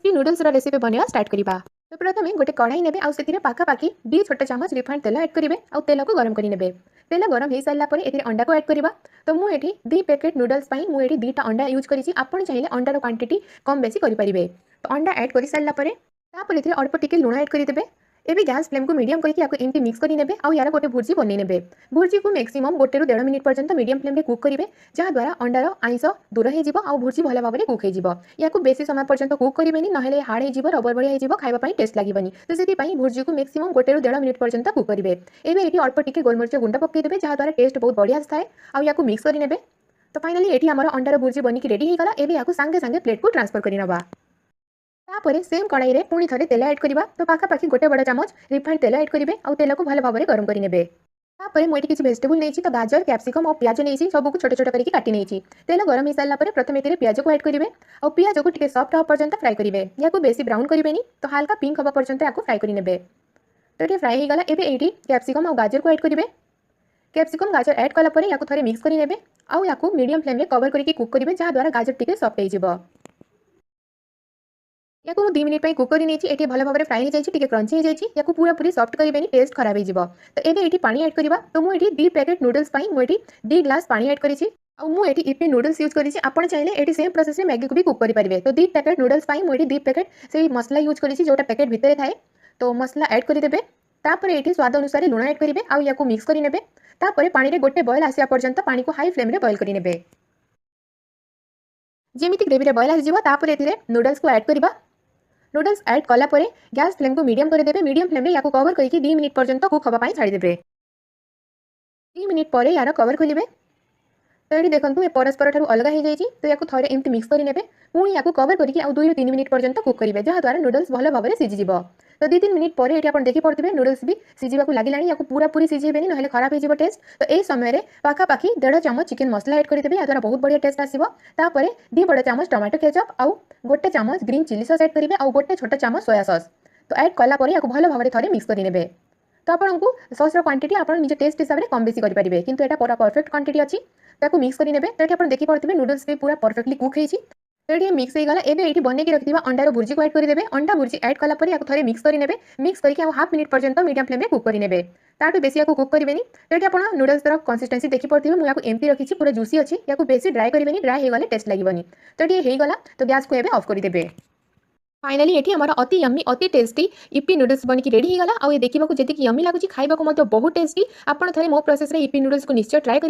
कि noodles recipe बनवा start करवा। तो प्रथम गोटे कढ़ाई ने पाखापाखि 2 छोट चामच रिफाइंड तेल ऐड करेंगे और तेल को गरम करेंगे। तेल गरम हो सारा अंडा को ऐड करवा। तो मुझे 2 पैकेट नूडल्स मुझे 2टा अंडा यूज करी। आपण चाहिए अंडार क्वांटिटी कम बेसी करेंगे। तो अंडा ऐड कर सारापर अल्प टिके लुण ऐड करदे। एबे गैस फ्लेम को मीडियम करके एमती मिक्स करने और यार गोटे भुर्जी बनई ने। भुर्जी को मैक्सिमम 1 ରୁ 1.5 मिनिट पर्यंत मीडियम फ्लेम में कुक करेंगे, जहाँद्वारा अंडार आइंस दूर हो भुर्जी भल भाव में कुक हो बेसी समय पर्यंत कुक करेंगे ना हार्ड हो रबर बड़िया हो खावाई टेस्ट लगे। तो से भुर्जी को मैक्सिमम 1 ରୁ 1.5 मिनिट पर्यंत कुक करेंगे। एबे ये अल्प टिके गोलमरिच गुंड पकईदे, जहाँद्वारा टेस्ट बहुत बढ़िया थाए। आउ मिक्स करने। तो फाइनाली ये आम अंडार भुर्जी बनिक रेडी होगा। एबे सांगे सांगे प्लेट को ट्रांसफर करवा। तापर सेम कढ़ाई में पुणी थे तेल ऐड करवा। तो पाखापाखि 1 बड़ चामच रिफाइंड तेल ऐड करेंगे और तेल को भल भाव में गरम करेंगे। तापर मुझे किसी वेजिटेबल नहीं, तो गाजर कैप्सिकम और प्याज नहीं सबको छोट छोट करके काटी नहीं। तेल गरम हो सारा प्रथम ये प्याज को ऐड करेंगे और प्याज को टिके सॉफ्ट हवा पर्यंत फ्राए करेंगे। या बेसी ब्राउन करेंगे, तो हल्का पिंक हवा पर्यंत या फ्राए करेंगे। तो ये फ्राए होगा। एबे ये कैप्सिकम और गाजर को ऐड करेंगे। कैप्सिकम गाजर ऐड कलापर या थे मिक्स करेंगे और या मीडियम फ्लेम में कवर करके कुक करेंगे, जहाँद्वारा गाजर टिके सॉफ्ट हो। या 2 मिनिट कुक कर भल भाव में फ्राए हो जाए, क्रंची हो जाए। पूरा पूरी सॉफ्ट करेंगे, टेस्ट खराब हो। तो ये पानी ऐड करवा। तो मुझे 2 पैकेट नूडल्स मुझे 2 ग्लास पानी ऐड करी। मुझे इपी नूडल्स यूज करी। आप चाहिए ये सेम प्रोसेस में मैगी को भी कुक करेंगे। तो 2 पैकेट नूडल्स मुझे 2 पैकेट से मसला यूज करी, जोटा पैकेट भितर थाए। तो मसला ऐड करदे। तापर ये स्वाद अनुसार लुण ऐड करेंगे और या मिक्स करने। तापर पानी में गोटे बॉयल आसा पर्यंत पानी को हाई फ्लेम में बॉयल करेंगे। जमीती ग्रेवी बॉयल आसपर ये नूडल्स को ऐड करवा। नूडल्स ऐड कलापर गैस फ्लेम को मीडियम करदे। मीडियम फ्लेम में या कवर करके 2 मिनिट पर्यंत कुक होगापाई छाड़ीदे। 2 मिनिट पर यार कवर खोलेंगे। तो ये देखो ये परस्पर ठार अलग हो जाए। तो या थे एमती मिक्स करेंगे। पुणी या कवर करके 2 ରୁ 3 मिनिट पर्यंत कुक करेंगे, जहाँद्वारा नूडल्स भल भाव में सीझीज। तो 2-3 मिनिट पर ये देखी पड़े नूडल्स भी सीझा लगे। या पूरा पूरी सीझेबे ना खराब हो टेस्ट। तो यही समय पाखापाखि 1.5 चामच चिकेन मसला ऐड करदे, याद्वारा बहुत बढ़िया टेस्ट आसो। तापर 2 बड़ चामच टमाटो केचप आउ 1 चामच ग्रीन चिली सॉस ऐड करेंगे और 1 छोट चामच सोया सॉस। तो ऐड कलापर या भल भाव में थे मिक्स करेंगे। तो आपको सॉसर क्वांटिटी आप निज टेस्ट हिसाब से कम बेसी करेंगे, किंतु यहाँ पूरा परफेक्ट क्वांटिटी अच्छी। तो मिक्स करेंगे। तो ये देखी पड़े नूडल्स भी पूरा परफेक्टली कुक होती। तो ये मिक्स हो गला। एबे ये बनई रखा अंडार भुर्जी को ऐड करदे। अंडा भुर्जी ऐड कलापर या थे मिक्स करेंगे। मिक्स करके हाफ मिनिट पर्यंत मीडियम फ्लेम में कुक करेंगे। ताठू बेसी कुक करेंगे। तो ये आप नूडल्स कंसिस्टेंसी देखी पड़े मुझे एमती रखी पूरा जूसी अच्छी। या बेसी ड्राई करेंगे, ड्राई होगले टेस्ट लगे। तो ये होगला। तो गैस को एबे ऑफ करदे। फाइनाली ये आम अति यम्मी अति tasty EP noodles Banik ready होगा। आ ये देखा जी यम्मी लगुच, खाइबा बहुत टेस्टी। आप थे मो प्रोसेस इपी नूडल्स को निश्चय ट्राए करेंगे।